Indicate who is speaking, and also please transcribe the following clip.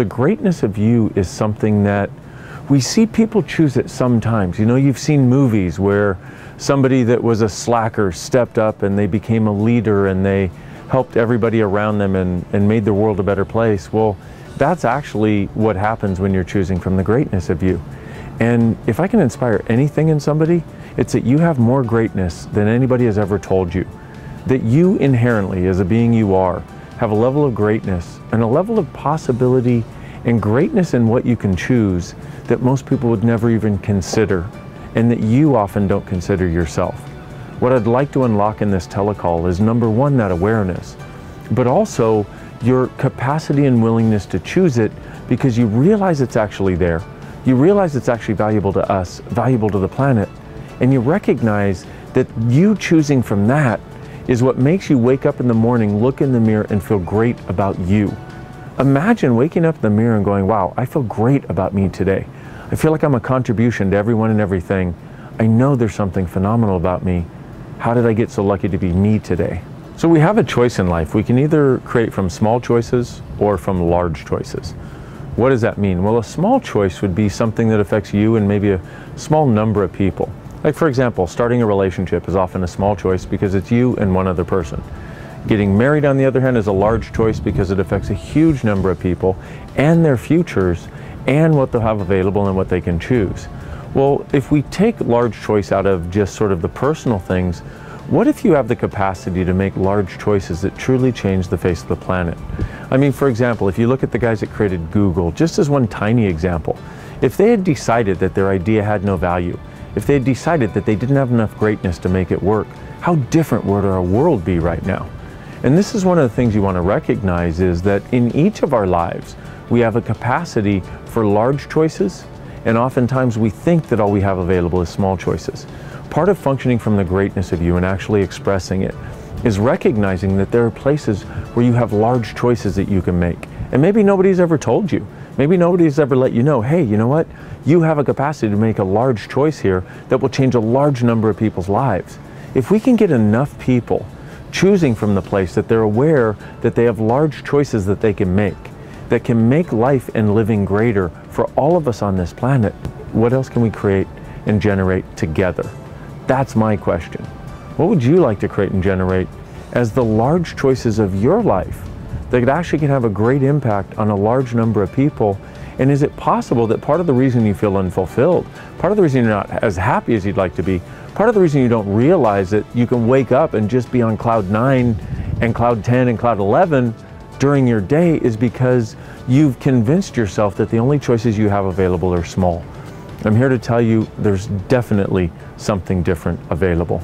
Speaker 1: the greatness of you is something that we see people choose it sometimes. You know, you've seen movies where somebody that was a slacker stepped up and they became a leader and they helped everybody around them and made the world a better place. Well, that's actually what happens when you're choosing from the greatness of you. And if I can inspire anything in somebody, it's that you have more greatness than anybody has ever told you. That you inherently, as a being you are, have a level of greatness and a level of possibility and greatness in what you can choose that most people would never even consider, and that you often don't consider yourself. What I'd like to unlock in this telecall is, number one, that awareness, but also your capacity and willingness to choose it because you realize it's actually there. You realize it's actually valuable to us, valuable to the planet, and you recognize that you choosing from that is what makes you wake up in the morning, look in the mirror, and feel great about you. Imagine waking up in the mirror and going, wow, I feel great about me today. I feel like I'm a contribution to everyone and everything. I know there's something phenomenal about me. How did I get so lucky to be me today? So we have a choice in life. We can either create from small choices or from large choices. What does that mean? Well, a small choice would be something that affects you and maybe a small number of people. Like, for example, starting a relationship is often a small choice because it's you and one other person. Getting married, on the other hand, is a large choice because it affects a huge number of people and their futures and what they'll have available and what they can choose. Well, if we take large choice out of just sort of the personal things, what if you have the capacity to make large choices that truly change the face of the planet? I mean, for example, if you look at the guys that created Google, just as one tiny example, if they had decided that their idea had no value, if they had decided that they didn't have enough greatness to make it work, how different would our world be right now? And this is one of the things you want to recognize, is that in each of our lives, we have a capacity for large choices, and oftentimes we think that all we have available is small choices. Part of functioning from the greatness of you and actually expressing it is recognizing that there are places where you have large choices that you can make. And maybe nobody's ever told you. Maybe nobody's ever let you know, hey, you know what? You have a capacity to make a large choice here that will change a large number of people's lives. If we can get enough people choosing from the place that they're aware that they have large choices that they can make life and living greater for all of us on this planet, what else can we create and generate together? That's my question. What would you like to create and generate as the large choices of your life that actually can have a great impact on a large number of people? And is it possible that part of the reason you feel unfulfilled, part of the reason you're not as happy as you'd like to be, part of the reason you don't realize that you can wake up and just be on cloud 9 and cloud 10 and cloud 11 during your day is because you've convinced yourself that the only choices you have available are small. I'm here to tell you there's definitely something different available.